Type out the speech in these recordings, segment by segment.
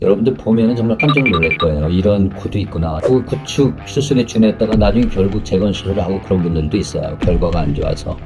여러분들 보면은 정말 깜짝 놀랄 거예요. 이런 코도 있구나. 그 구축 수술에 준했다가 나중에 결국 재건 수술을 하고 그런 분들도 있어요. 결과가 안 좋아서.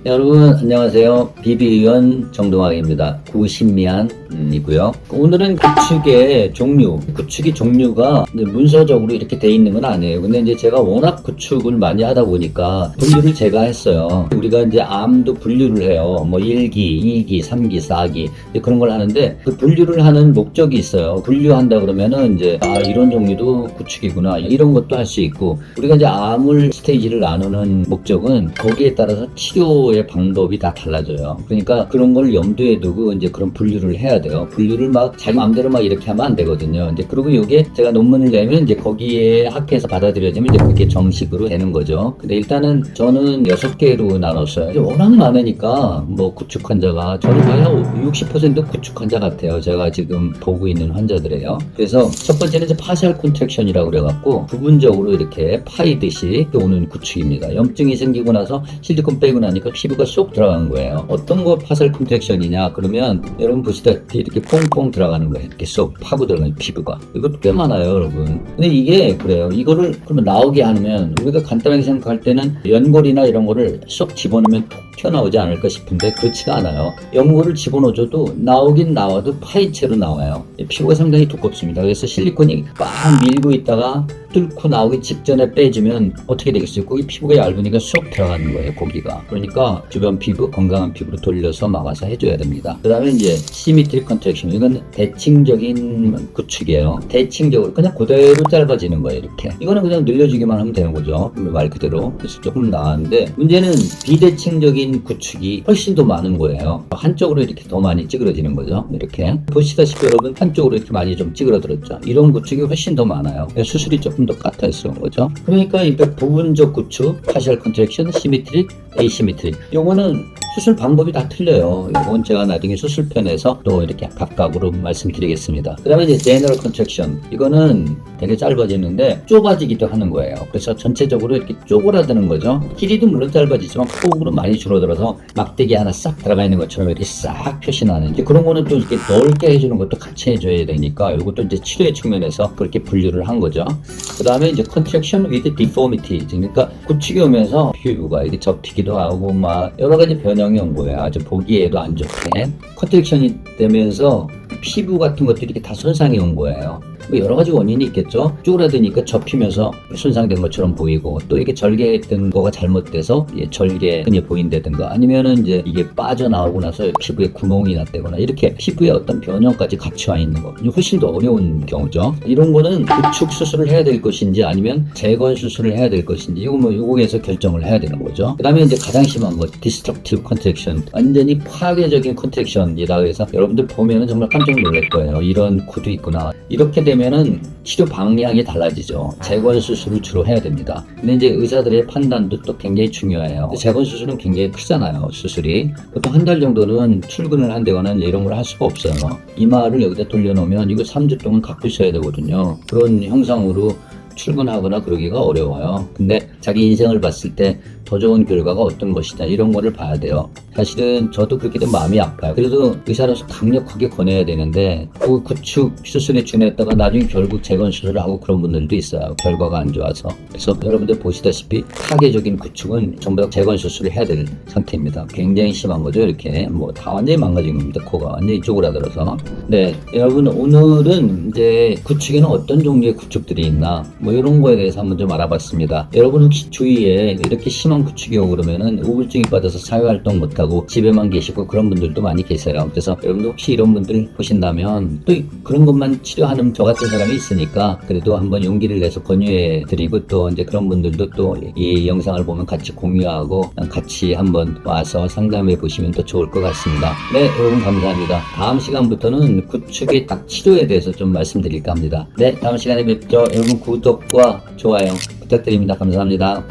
여러분 안녕하세요. 비비의원 정동학입니다. 구신미안이고요. 오늘은 구축의 종류, 구축의 종류가 문서적으로 이렇게 돼 있는 건 아니에요. 근데 이제 제가 워낙 구축을 많이 하다 보니까 분류를 제가 했어요. 우리가 이제 암도 분류를 해요. 뭐 1기, 2기, 3기, 4기 그런 걸 하는데 그 분류를 하는 목적이 있어요. 분류한다 그러면은 이제 이런 종류도 구축이구나 이런 것도 할 수 있고, 우리가 이제 암을 스테이지를 나누는 목적은 거기에 따라서 치료의 방법이 다 달라져요. 그러니까 그런 걸 염두에 두고 이제 그런 분류를 해야 돼요. 분류를 막 자기 마음대로 막 이렇게 하면 안 되거든요. 이제 그리고 이게 제가 논문을 내면 이제 거기에 학회에서 받아들여지면 이제 그게 정식으로 되는 거죠. 근데 일단은 저는 6개로 나눴어요. 워낙 많으니까 뭐 구축 환자가 저는 거의 60% 구축 환자 같아요. 제가 지금 보고 있는 환자들이에요. 그래서 첫 번째는 이제 파셜 콘트랙션이라고 그래갖고 부분적으로 이렇게 파이듯이 오는 구축입니다. 염증이 생기고 나서 실리콘 빼고 나니까 피부가 쏙 들어간 거예요. 어떤 거 파셜 콘트랙션이냐 그러면 여러분 보시다시피 이렇게 퐁퐁 들어가는 거예요. 이렇게 쏙 파고 들어가는 피부가. 이것도 꽤 많아요, 여러분. 근데 이게 그래요. 이거를 그러면 나오게 하면 우리가 간단하게 생각할 때는 연골이나 이런 거를 쏙 집어넣으면 톡 튀어나오지 않을까 싶은데 그렇지가 않아요. 연골을 집어넣어줘도 나오긴 나와도 파이채로 나와요. 피부가 상당히 두껍습니다. 그래서 실리콘이 빡 밀고 있다가 뚫고 나오기 직전에 빼주면 어떻게 되겠어요? 거기 피부가 얇으니까 쏙 들어가는 거예요, 고기가. 그러니까 주변 피부, 건강한 피부로 돌려서 막아서 해줘야 됩니다. 그 다음에 이제 시미트릭 컨트랙션. 이건 대칭적인 구축이에요. 대칭적으로 그냥 그대로 짧아지는 거예요, 이렇게. 이거는 그냥 늘려주기만 하면 되는 거죠, 말 그대로. 그래서 조금 나았는데 문제는 비대칭적인 구축이 훨씬 더 많은 거예요. 한쪽으로 이렇게 더 많이 찌그러지는 거죠, 이렇게. 보시다시피 여러분 한쪽으로 이렇게 많이 좀 찌그러들었죠. 이런 구축이 훨씬 더 많아요. 수술이 조금 더 까탈스러운 거죠. 그러니까 이 부분적 구축, 파셜 컨트랙션, 시미트릭, 에이시미트릭. 요거는 수술 방법이 다 틀려요. 이건 제가 나중에 수술편에서 또 이렇게 각각으로 말씀드리겠습니다. 그 다음에 이제 제너럴 컨트랙션. 이거는 되게 짧아지는데 좁아지기도 하는 거예요. 그래서 전체적으로 이렇게 쪼그라드는 거죠. 길이도 물론 짧아지지만 폭으로 많이 줄어들어서 막대기 하나 싹 들어가 있는 것처럼 이렇게 싹 표시나는. 이제 그런 거는 또 이렇게 넓게 해주는 것도 같이 해줘야 되니까 이것도 이제 치료의 측면에서 그렇게 분류를 한 거죠. 그 다음에 이제 컨트랙션 with deformity. 그러니까 구축이 오면서 피부가 이렇게 접히기도 하고 막 여러 가지 변형이 온 거예요. 아주 보기에도 안 좋게. 컨트랙션이 되면서 피부 같은 것들이 이렇게 다 손상이 온 거예요. 뭐 여러 가지 원인이 있겠죠. 쪼그라드니까 접히면서 손상된 것처럼 보이고, 또 이게 절개했던 거가 잘못돼서 절개근이 보인다든가, 아니면은 이제 이게 빠져나오고 나서 피부에 구멍이 났다거나 이렇게 피부에 어떤 변형까지 같이 와 있는 거, 훨씬 더 어려운 경우죠. 이런 거는 구축 수술을 해야 될 것인지 아니면 재건 수술을 해야 될 것인지 요거에서 결정을 해야 되는 거죠. 그 다음에 이제 가장 심한 거 디스트럭티브 컨트랙션, 완전히 파괴적인 컨트랙션이라고 해서 여러분들 보면은 정말 깜짝 놀랄 거예요. 이런 코도 있구나. 이렇게 되면은 치료 방향이 달라지죠. 재건 수술을 주로 해야 됩니다. 근데 이제 의사들의 판단도 또 굉장히 중요해요. 재건 수술은 굉장히 크잖아요, 수술이. 보통 한 달 정도는 출근을 한다거나 이런 걸 할 수가 없어요. 이마를 여기다 돌려놓으면 이거 3주 동안 갖고 있어야 되거든요. 그런 형상으로 출근하거나 그러기가 어려워요. 근데 자기 인생을 봤을 때 더 좋은 결과가 어떤 것이냐 이런 거를 봐야 돼요. 사실은 저도 그렇게 되면 마음이 아파요. 그래도 의사로서 강력하게 권해야 되는데 그 구축 수술에 준했다가 나중에 결국 재건 수술을 하고 그런 분들도 있어요. 결과가 안 좋아서. 그래서 여러분들 보시다시피 파괴적인 구축은 전부 다 재건 수술을 해야 될 상태입니다. 굉장히 심한 거죠. 이렇게 뭐 다 완전히 망가진 겁니다. 코가 완전히 쪼그라들어서. 네, 여러분 오늘은 이제 구축에는 어떤 종류의 구축들이 있나 뭐 이런 거에 대해서 한번 좀 알아봤습니다. 여러분 혹시 주위에 이렇게 심한 구축이 오고 그러면은 우울증이 빠져서 사회활동 못하고 집에만 계시고 그런 분들도 많이 계세요. 그래서 여러분들 혹시 이런 분들 보신다면 또 그런 것만 치료하는 저 같은 사람이 있으니까 그래도 한번 용기를 내서 권유해 드리고, 또 이제 그런 분들도 또 이 영상을 보면 같이 공유하고 같이 한번 와서 상담해 보시면 더 좋을 것 같습니다. 네, 여러분 감사합니다. 다음 시간부터는 구축의 딱 치료에 대해서 좀 말씀드릴까 합니다. 네, 다음 시간에 뵙죠. 여러분 구독과 좋아요 부탁드립니다. 감사합니다.